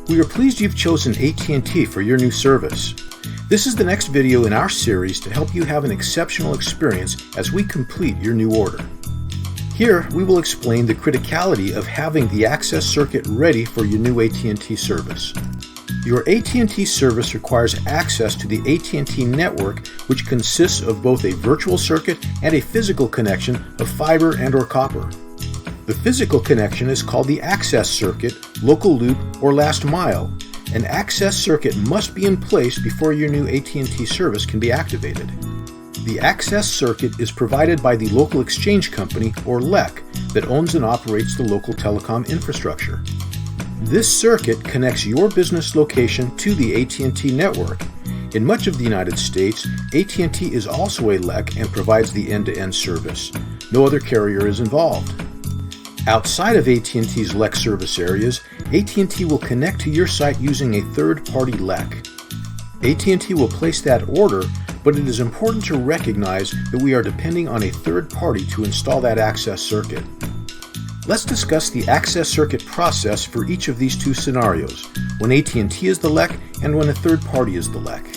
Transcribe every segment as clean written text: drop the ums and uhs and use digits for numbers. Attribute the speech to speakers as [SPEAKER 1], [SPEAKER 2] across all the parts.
[SPEAKER 1] We are pleased you've chosen AT&T for your new service. This is the next video in our series to help you have an exceptional experience as we complete your new order. Here, we will explain the criticality of having the access circuit ready for your new AT&T service. Your AT&T service requires access to the AT&T network, which consists of both a virtual circuit and a physical connection of fiber and/or copper. The physical connection is called the access circuit, local loop, or last mile. An access circuit must be in place before your new AT&T service can be activated. The access circuit is provided by the local exchange company, or LEC, that owns and operates the local telecom infrastructure. This circuit connects your business location to the AT&T network. In much of the United States, AT&T is also a LEC and provides the end-to-end service. No other carrier is involved. Outside of AT&T's LEC service areas, AT&T will connect to your site using a third-party LEC. AT&T will place that order, but it is important to recognize that we are depending on a third party to install that access circuit. Let's discuss the access circuit process for each of these two scenarios, when AT&T is the LEC and when a third party is the LEC.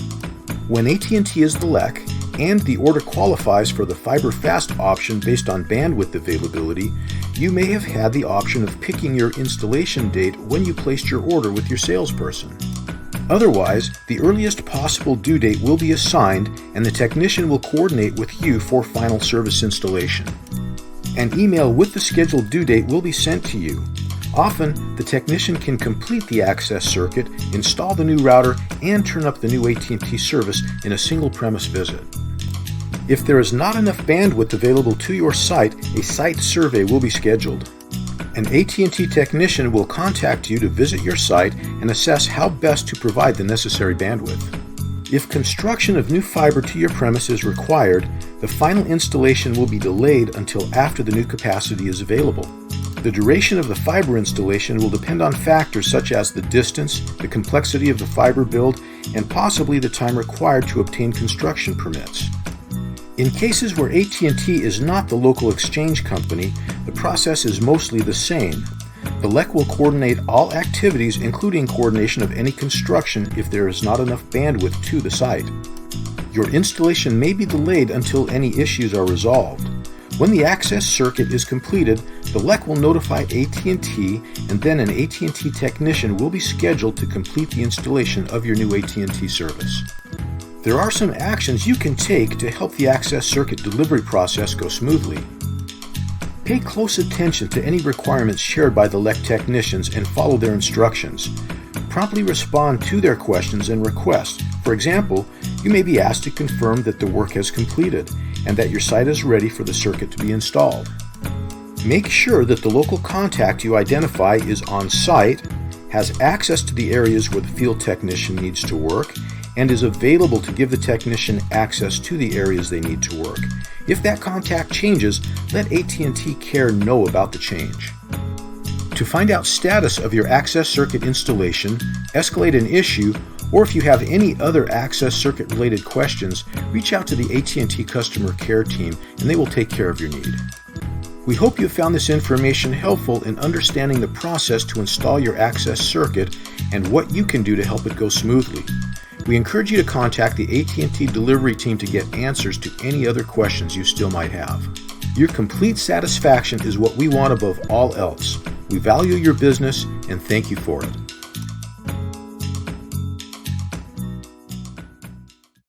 [SPEAKER 1] When AT&T is the LEC, and the order qualifies for the Fiber Fast option based on bandwidth availability, you may have had the option of picking your installation date when you placed your order with your salesperson. Otherwise, the earliest possible due date will be assigned and the technician will coordinate with you for final service installation. An email with the scheduled due date will be sent to you. Often, the technician can complete the access circuit, install the new router, and turn up the new AT&T service in a single premise visit. If there is not enough bandwidth available to your site, a site survey will be scheduled. An AT&T technician will contact you to visit your site and assess how best to provide the necessary bandwidth. If construction of new fiber to your premise is required, the final installation will be delayed until after the new capacity is available. The duration of the fiber installation will depend on factors such as the distance, the complexity of the fiber build, and possibly the time required to obtain construction permits. In cases where AT&T is not the local exchange company, the process is mostly the same. The LEC will coordinate all activities, including coordination of any construction if there is not enough bandwidth to the site. Your installation may be delayed until any issues are resolved. When the access circuit is completed, the LEC will notify AT&T, and then an AT&T technician will be scheduled to complete the installation of your new AT&T service. There are some actions you can take to help the access circuit delivery process go smoothly. Pay close attention to any requirements shared by the LEC technicians and follow their instructions. Promptly respond to their questions and requests. For example, you may be asked to confirm that the work has completed and that your site is ready for the circuit to be installed. Make sure that the local contact you identify is on site, has access to the areas where the field technician needs to work, and is available to give the technician access to the areas they need to work. If that contact changes, let AT&T Care know about the change. To find out status of your access circuit installation, escalate an issue, or if you have any other access circuit related questions, reach out to the AT&T customer care team and they will take care of your need. We hope you found this information helpful in understanding the process to install your access circuit and what you can do to help it go smoothly. We encourage you to contact the AT&T delivery team to get answers to any other questions you still might have. Your complete satisfaction is what we want above all else. We value your business and thank you for it.